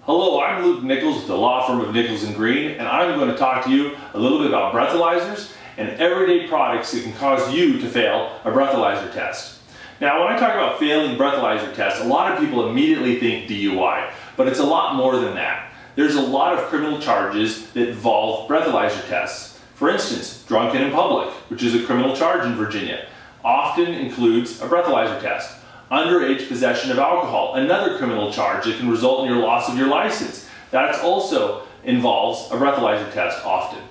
Hello, I'm Luke Nichols with the law firm of Nichols & Green, and I'm going to talk to you a little bit about breathalyzers and everyday products that can cause you to fail a breathalyzer test. Now, when I talk about failing breathalyzer tests, a lot of people immediately think DUI, but it's a lot more than that. There's a lot of criminal charges that involve breathalyzer tests. For instance, drunken in public, which is a criminal charge in Virginia, often includes a breathalyzer test. Underage possession of alcohol, another criminal charge that can result in your loss of your license. That also involves a breathalyzer test often.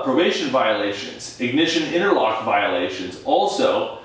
Probation violations, ignition interlock violations also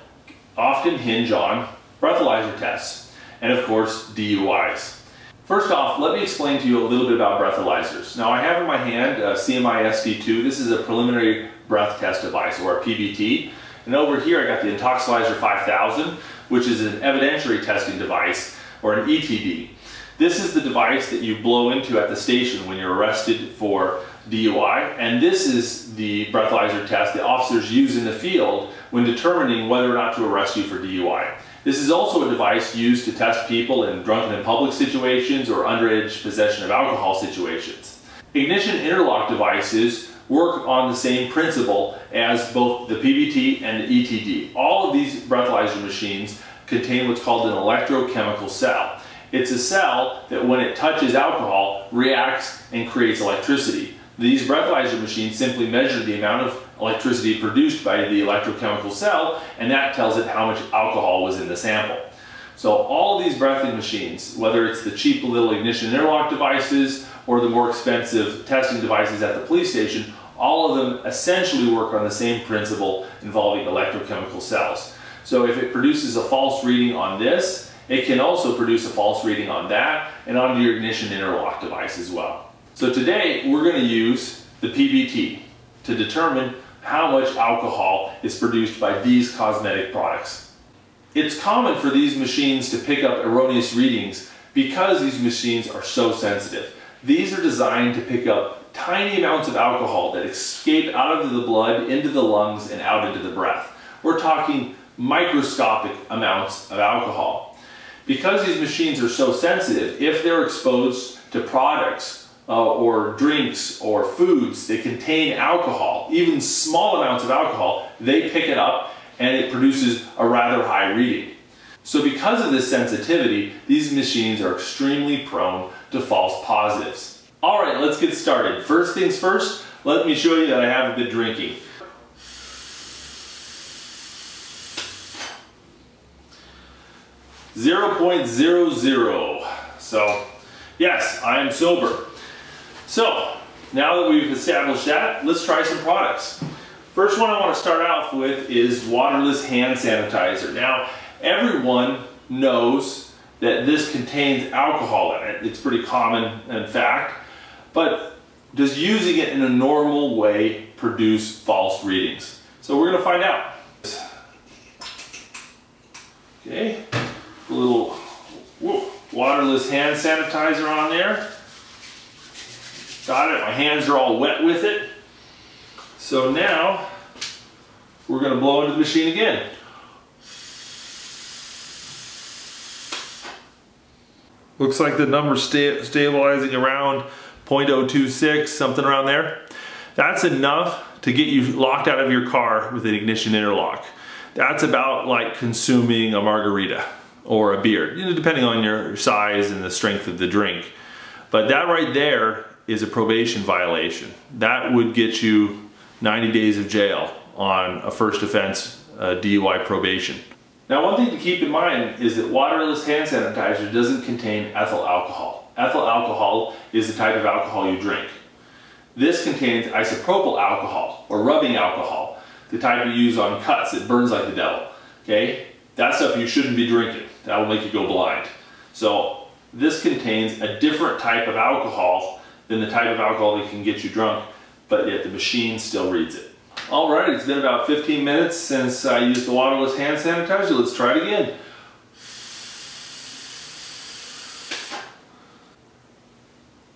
often hinge on breathalyzer tests. And of course, DUIs. First off, let me explain to you a little bit about breathalyzers. Now I have in my hand a CMI ST2. This is a preliminary breath test device, or a PBT. And over here I got the Interlock 5000, which is an evidentiary testing device, or an ETD. This is the device that you blow into at the station when you're arrested for DUI, and this is the breathalyzer test that officers use in the field when determining whether or not to arrest you for DUI. This is also a device used to test people in drunken in public situations or underage possession of alcohol situations. Ignition interlock devices work on the same principle as both the PBT and the ETD. All of these breathalyzer machines contain what's called an electrochemical cell. It's a cell that when it touches alcohol reacts and creates electricity. These breathalyzer machines simply measure the amount of electricity produced by the electrochemical cell, and that tells it how much alcohol was in the sample. So all of these breathing machines, whether it's the cheap little ignition interlock devices or the more expensive testing devices at the police station, all of them essentially work on the same principle involving electrochemical cells. So if it produces a false reading on this, it can also produce a false reading on that and on your ignition interlock device as well. So today we're going to use the PBT to determine how much alcohol is produced by these cosmetic products. It's common for these machines to pick up erroneous readings because these machines are so sensitive. These are designed to pick up tiny amounts of alcohol that escape out of the blood into the lungs and out into the breath. We're talking microscopic amounts of alcohol. Because these machines are so sensitive, if they're exposed to products or drinks or foods that contain alcohol, even small amounts of alcohol, they pick it up and it produces a rather high reading. So because of this sensitivity, these machines are extremely prone to false positives. All right, let's get started. First things first, let me show you that I haven't been drinking. .00. So, yes, I am sober. So, now that we've established that, let's try some products. First one I want to start off with is waterless hand sanitizer. Now, everyone knows that this contains alcohol in it. It's pretty common, in fact. But does using it in a normal way produce false readings? So we're going to find out. Okay, a little waterless hand sanitizer on there. Got it, my hands are all wet with it. So now we're going to blow into the machine again. Looks like the number's stabilizing around 0.026, something around there. That's enough to get you locked out of your car with an ignition interlock. That's about like consuming a margarita or a beer, depending on your size and the strength of the drink. But that right there is a probation violation. That would get you 90 days of jail on a first offense DUI probation. Now, one thing to keep in mind is that waterless hand sanitizer doesn't contain ethyl alcohol. Ethyl alcohol is the type of alcohol you drink. This contains isopropyl alcohol, or rubbing alcohol, the type you use on cuts that burns like the devil. Okay? That stuff you shouldn't be drinking. That will make you go blind. So this contains a different type of alcohol than the type of alcohol that can get you drunk, but yet the machine still reads it. Alright, it's been about 15 minutes since I used the waterless hand sanitizer. Let's try it again.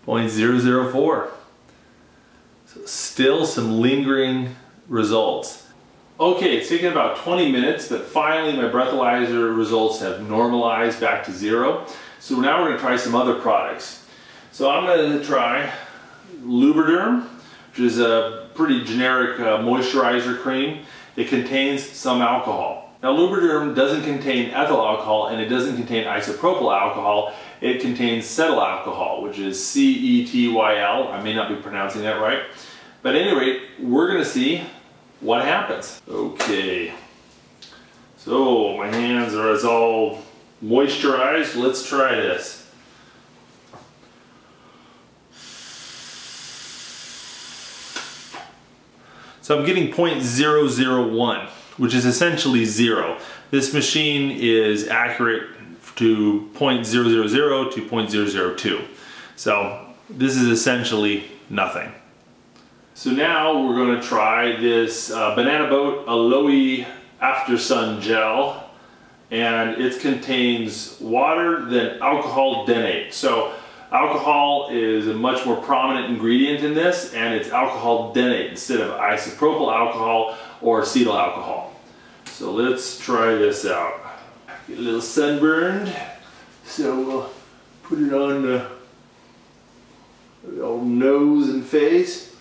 .004. So still some lingering results. Okay, it's taken about 20 minutes, but finally my breathalyzer results have normalized back to 0. So now we're going to try some other products. So I'm going to try Lubriderm, which is a pretty generic moisturizer cream. It contains some alcohol. Now Lubriderm doesn't contain ethyl alcohol and it doesn't contain isopropyl alcohol. It contains cetyl alcohol, which is C-E-T-Y-L. I may not be pronouncing that right. But at any rate, we're going to see what happens. Okay. So my hands are all moisturized. Let's try this. So I'm getting 0.001, which is essentially 0. This machine is accurate to 0.000 to 0.002. So this is essentially nothing. So now we're going to try this Banana Boat Aloe After Sun Gel, and it contains water then alcohol denate. So alcohol is a much more prominent ingredient in this, and it's alcohol denate instead of isopropyl alcohol or acetyl alcohol. So let's try this out. Get a little sunburned, so we'll put it on the old nose and face.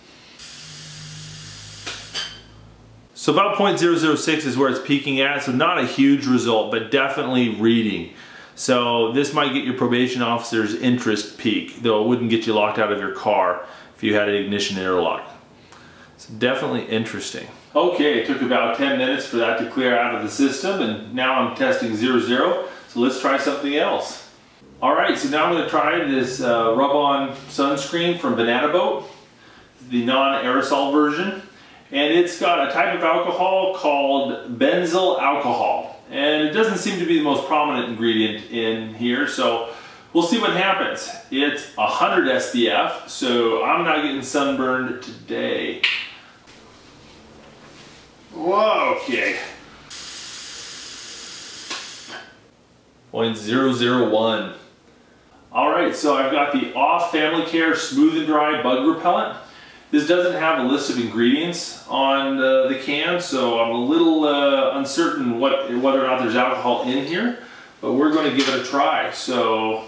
So about 0.006 is where it's peaking at, so not a huge result, but definitely reading. So this might get your probation officer's interest peak, though it wouldn't get you locked out of your car if you had an ignition interlock. It's definitely interesting. Okay, it took about 10 minutes for that to clear out of the system, and now I'm testing 00, so let's try something else. Alright, so now I'm going to try this rub-on sunscreen from Banana Boat, the non-aerosol version. And it's got a type of alcohol called benzyl alcohol. And it doesn't seem to be the most prominent ingredient in here, so we'll see what happens. It's 100 SPF, so I'm not getting sunburned today. Whoa, okay. 0.001. Alright, so I've got the Off Family Care Smooth and Dry Bug Repellent. This doesn't have a list of ingredients on the can, so I'm a little uncertain whether or not there's alcohol in here, but we're going to give it a try. So,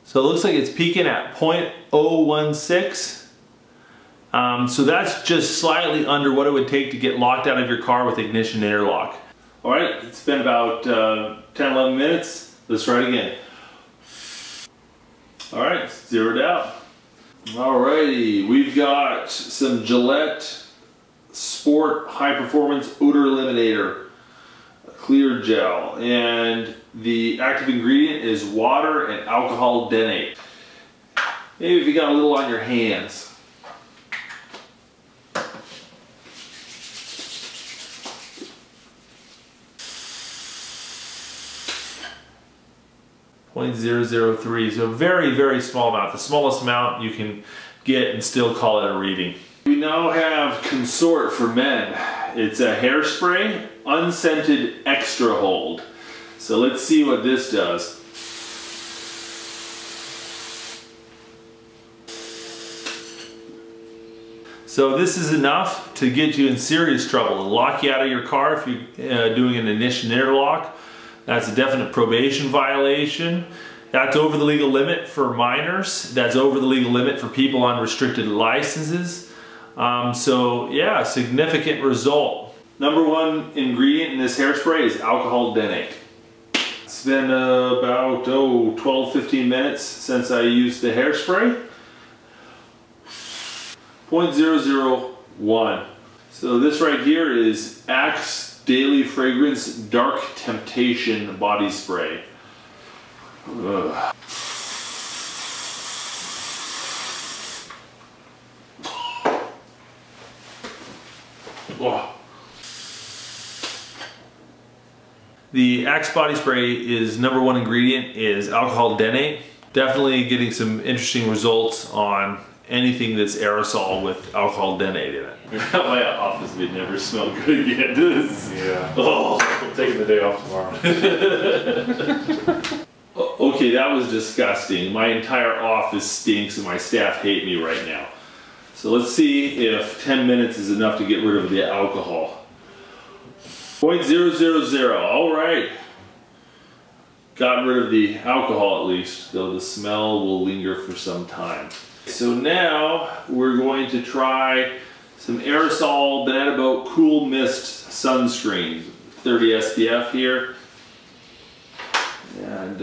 so it looks like it's peaking at 0.016. So that's just slightly under what it would take to get locked out of your car with ignition interlock. Alright, it's been about 10-11 minutes. Let's try it again. Alright, zeroed out. Alrighty, we've got some Gillette Sport High Performance Odor Eliminator Clear Gel, and the active ingredient is water and alcohol denate. Maybe if you got a little on your hands. 0.003, so very, very small amount. The smallest amount you can get and still call it a reading. We now have Consort for men. It's a hairspray, unscented extra hold. So let's see what this does. So this is enough to get you in serious trouble and lock you out of your car if you're doing an ignition interlock. That's a definite probation violation. That's over the legal limit for minors. That's over the legal limit for people on restricted licenses. So yeah, significant result. Number one ingredient in this hairspray is alcohol denate. It's been about 12-15 minutes since I used the hairspray. 0.001. So this right here is Axe Daily Fragrance Dark Temptation Body Spray. Ugh. Oh. The Axe body spray is number one ingredient is alcohol denate. Definitely getting some interesting results on anything that's aerosol with alcohol denate in it. My office would never smell good again. Yeah. Oh, I'm taking the day off tomorrow. Okay, that was disgusting. My entire office stinks and my staff hate me right now. So let's see if 10 minutes is enough to get rid of the alcohol. 0.000, all right. Got rid of the alcohol at least, though the smell will linger for some time. So now we're going to try some Aerosol Banana Boat Cool Mist Sunscreen. 30 SPF here. And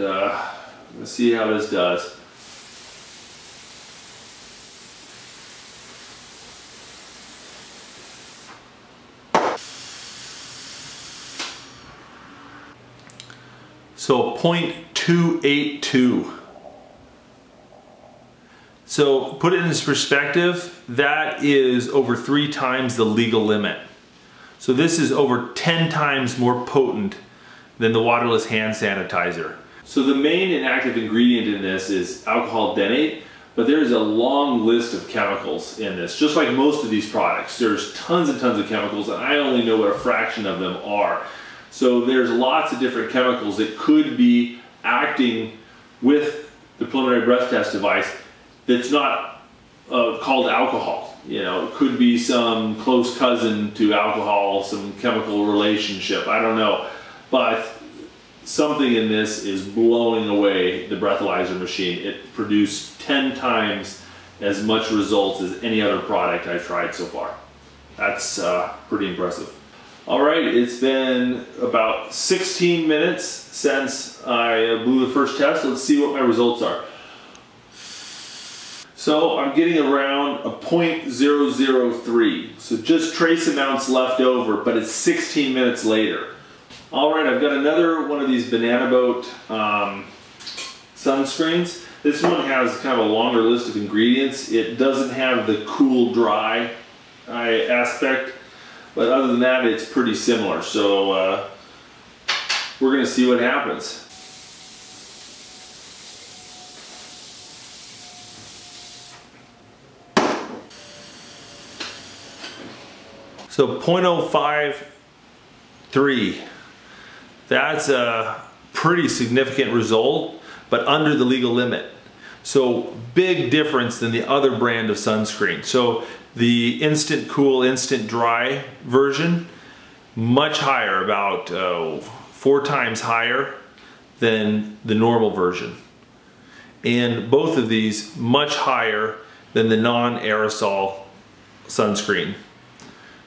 let's see how this does. So 0.282. So put it in this perspective, that is over 3 times the legal limit. So this is over 10 times more potent than the waterless hand sanitizer. So the main inactive ingredient in this is alcohol denate, but there's a long list of chemicals in this. Just like most of these products, there's tons and tons of chemicals, and I only know what a fraction of them are. So there's lots of different chemicals that could be acting with the preliminary breath test device that's not called alcohol. You know, it could be some close cousin to alcohol, some chemical relationship, I don't know. But something in this is blowing away the breathalyzer machine. It produced 10 times as much results as any other product I've tried so far. That's pretty impressive. All right, it's been about 16 minutes since I blew the first test. Let's see what my results are. So I'm getting around a 0.003. So just trace amounts left over, but it's 16 minutes later. All right, I've got another one of these Banana Boat sunscreens. This one has kind of a longer list of ingredients. It doesn't have the cool dry aspect. But other than that, it's pretty similar. So we're going to see what happens. So 0.053. That's a pretty significant result, but under the legal limit. So big difference than the other brand of sunscreen. So the instant cool, instant dry version, much higher, about 4 times higher than the normal version. And both of these much higher than the non-aerosol sunscreen.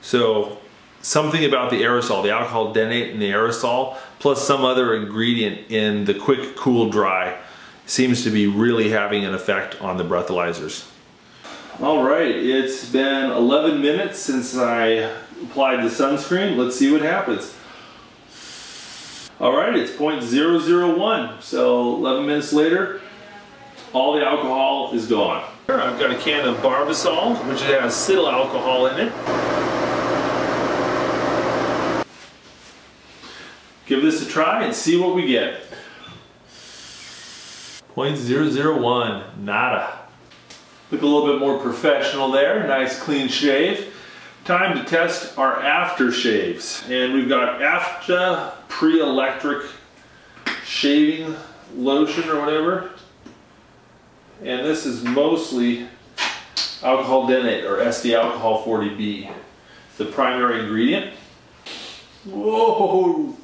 So something about the aerosol, the alcohol denate in the aerosol, plus some other ingredient in the quick cool dry seems to be really having an effect on the breathalyzers. All right, it's been 11 minutes since I applied the sunscreen. Let's see what happens. All right, it's 0.001. So 11 minutes later, all the alcohol is gone. Here I've got a can of Barbasol, which has cetyl alcohol in it. Give this a try and see what we get. 0.001, nada. Look a little bit more professional there, nice clean shave. Time to test our aftershaves. And we've got AFTA pre-electric shaving lotion or whatever. And this is mostly alcohol denate, or SD alcohol 40B. It's the primary ingredient. Whoa!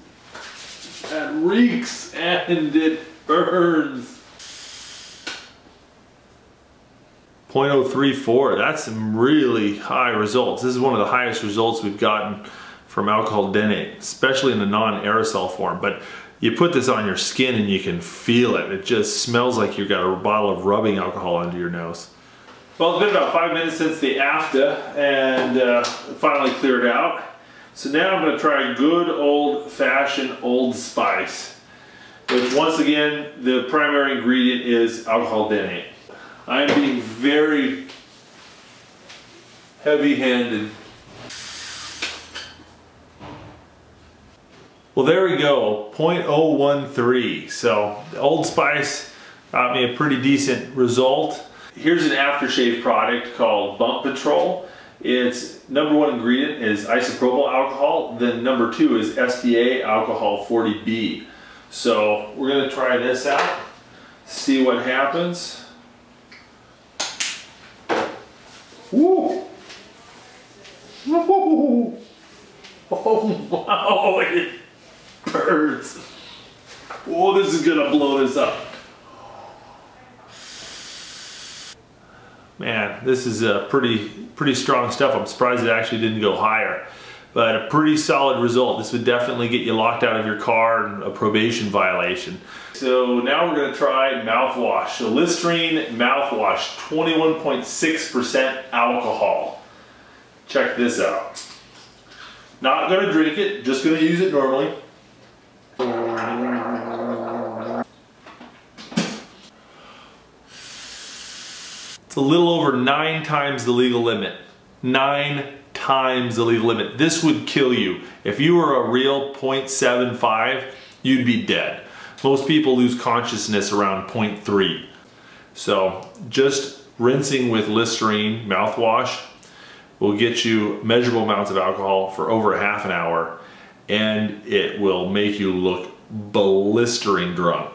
That reeks and it burns. 0.034, that's some really high results. This is one of the highest results we've gotten from alcohol denate, especially in the non-aerosol form. But you put this on your skin and you can feel it. It just smells like you've got a bottle of rubbing alcohol under your nose. Well, it's been about 5 minutes since the AFTA and it finally cleared out. So now I'm going to try good old-fashioned Old Spice, which once again, the primary ingredient is alcohol denate. I am being very heavy-handed. Well, there we go, 0.013. So the Old Spice got me a pretty decent result. Here's an aftershave product called Bump Patrol. Its #1 ingredient is isopropyl alcohol. Then #2 is SDA alcohol 40B. So we're going to try this out, see what happens. Woo! Woo! Oh wow, it burns. Oh, this is gonna blow this up. Man, this is a pretty strong stuff. I'm surprised it actually didn't go higher. But a pretty solid result. This would definitely get you locked out of your car and a probation violation. So now we're gonna try mouthwash. So Listerine mouthwash, 21.6% alcohol. Check this out. Not gonna drink it, just gonna use it normally. It's a little over 9 times the legal limit. 9 times the legal limit. This would kill you. If you were a real 0.75, you'd be dead. Most people lose consciousness around 0.3. So just rinsing with Listerine mouthwash will get you measurable amounts of alcohol for over half an hour, and it will make you look blistering drunk.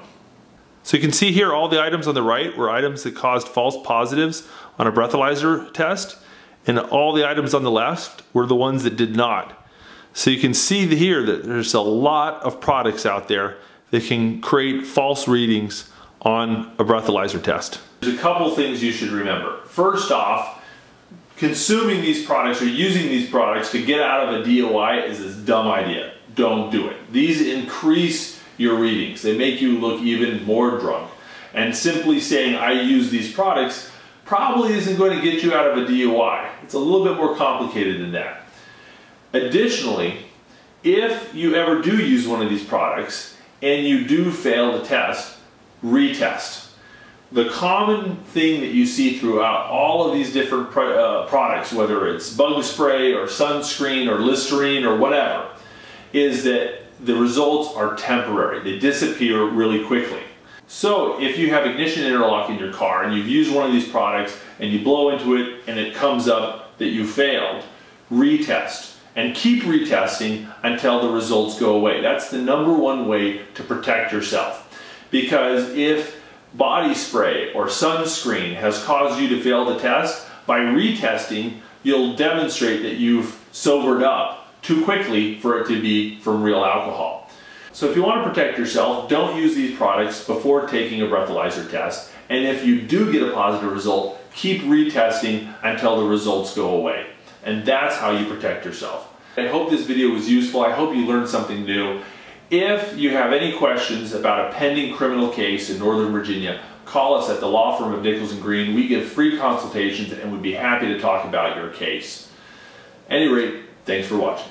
So you can see here all the items on the right were items that caused false positives on a breathalyzer test, and all the items on the left were the ones that did not. So you can see here that there's a lot of products out there that can create false readings on a breathalyzer test. There's a couple things you should remember. First off, consuming these products or using these products to get out of a DUI is a dumb idea. Don't do it. These increase your readings. They make you look even more drunk. And simply saying, I use these products, probably isn't going to get you out of a DUI. It's a little bit more complicated than that. Additionally, if you ever do use one of these products and you do fail the test, retest. The common thing that you see throughout all of these different products, whether it's bug spray or sunscreen or Listerine or whatever, is that the results are temporary. They disappear really quickly. So if you have ignition interlock in your car and you've used one of these products and you blow into it and it comes up that you failed, retest. And keep retesting until the results go away. That's the #1 way to protect yourself. Because if body spray or sunscreen has caused you to fail the test, by retesting, you'll demonstrate that you've sobered up too quickly for it to be from real alcohol. So if you want to protect yourself, don't use these products before taking a breathalyzer test. And if you do get a positive result, keep retesting until the results go away. And that's how you protect yourself. I hope this video was useful. I hope you learned something new. If you have any questions about a pending criminal case in Northern Virginia, call us at the law firm of Nichols & Green. We give free consultations and we'd be happy to talk about your case. At any rate, thanks for watching.